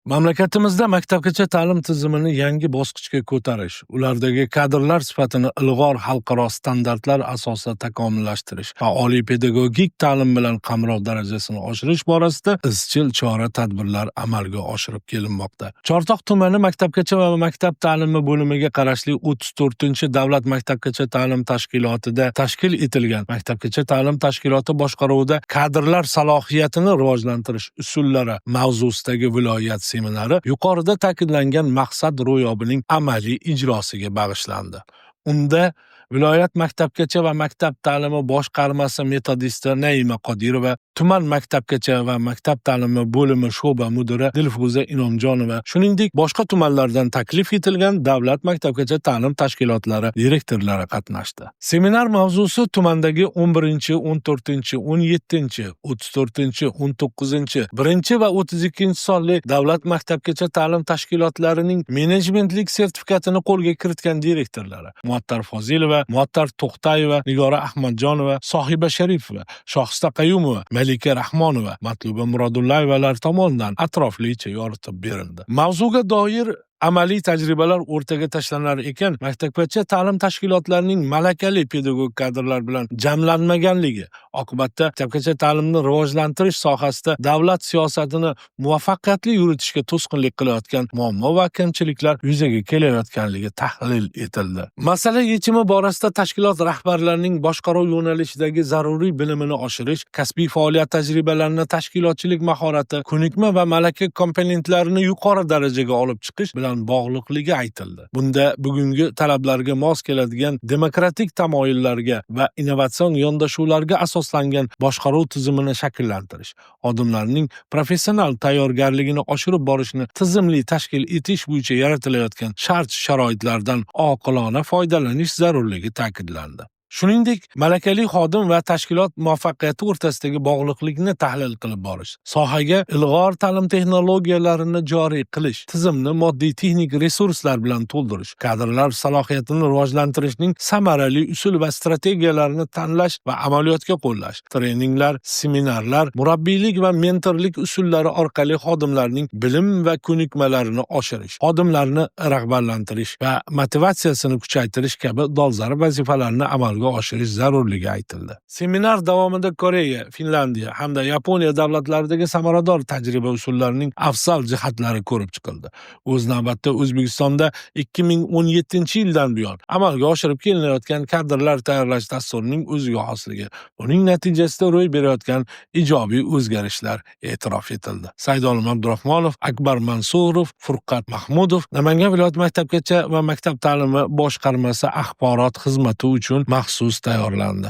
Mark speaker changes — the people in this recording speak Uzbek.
Speaker 1: Mamlakatimizda maktabgacha ta'lim tizimini yangi bosqichga ko'tarish, ulardagi kadrlar sifatini ilg'or xalqaro standartlar asosida takomillashtirish va oliy pedagogik ta'lim bilan qamrov darajasini oshirish borasida izchil chora-tadbirlar amalga oshirib kelinmoqda. Chortoq tumani maktabgacha va maktab ta'limi bo'limiga qarashli 34-davlat maktabgacha ta'lim tashkilotida tashkil etilgan maktabgacha ta'lim tashkiloti boshqaruvida kadrlar salohiyatini rivojlantirish usullari mavzusidagi viloyat seminari yuqorida ta'kidlangan maqsad ro'yobining amaliy ijrosiga bag'ishlandi. Unda viloyat maktabgacha va maktab ta'limi boshqarmasi metodisti Naima Qodirova, tuman maktabgacha va maktab ta'limi bo'limi sho'ba mudiri Dilfuza Inomjonova, shuningdek boshqa tumanlardan taklif etilgan davlat maktabgacha ta'lim tashkilotlari direktorlari qatnashdi. Seminar mavzusi tumandagi 11, 14, 17, 34, 19, 1 va 32 sonli davlat maktabgacha ta'lim tashkilotlarining menejmentlik sertifikatini qo'lga kiritgan direktorlari Muattar Fozilova, Muattar To'xtayeva, Nigora Ahmadjonova, Sohiba Sharipova, Shohista Qayumova, Malika Rahmonova, Matluba Muradullayevalar tomonidan atroflicha yoritib berildi. Mavzuga doir amaliy tajribalar o'rtaga tashlanar ekan, maktabgacha ta'lim tashkilotlarining malakali pedagog kadrlar bilan jamlanmaganligi oqibatda maktabgacha ta'limni rivojlantirish sohasida davlat siyosatini muvaffaqiyatli yuritishga to'sqinlik qilayotgan muammo va kamchiliklar yuzaga kelayotganligi tahlil etildi. Masala yechimi borasida tashkilot rahbarlarining boshqaruv yo'nalishidagi zaruriy bilimini oshirish, kasbiy faoliyat tajribalarini, tashkilotchilik mahorati, ko'nikma va malaka komponentlarini yuqori darajaga olib chiqish bilan bog'liqligi aytildi. Bunda bugungi talablarga mos keladigan demokratik tamoyillarga va innovatsion yondashuvlarga asoslangan boshqaruv tizimini shakllantirish, xodimlarning professional tayyorgarligini oshirib borishni tizimli tashkil etish bo'yicha yaratilayotgan shart-sharoitlardan oqilona foydalanish zarurligi ta'kidlandi. Shuningdek, malakali xodim va tashkilot muvaffaqiyati o'rtasidagi bog'liqlikni tahlil qilib borish, sohaga ilg'or ta'lim texnologiyalarini joriy qilish, tizimni moddiy texnik resurslar bilan to'ldirish, kadrlar salohiyatini rivojlantirishning samarali usul va strategiyalarini tanlash va amaliyotga qo'llash, treninglar, seminarlar, murabbiylik va mentorlik usullari orqali xodimlarning bilim va ko'nikmalarini oshirish, xodimlarni rag'batlantirish va motivatsiyasini kuchaytirish kabi dolzarb vazifalarni amalga oshirish zarurligi aytildi. Seminar davomida Koreya, Finlandiya hamda Yaponiya davlatlaridagi samarador tajriba usullarining afzal jihatlari ko'rib chiqildi. O'z navbatda O'zbekistonda 2017-yildan buyon amalga oshirib kelinayotgan kadrlar tayyorlash dasturining o'ziga xosligi, uning natijasida ro'y berayotgan ijobiy o'zgarishlar e'tirof etildi. Saydolim Abdurahmonov, Akbar Mansurov, Furqat Mahmudov Namangan viloyat maktabgacha va maktab ta'limi boshqarmasi axborot xizmati uchun maxsus tayyorlandi.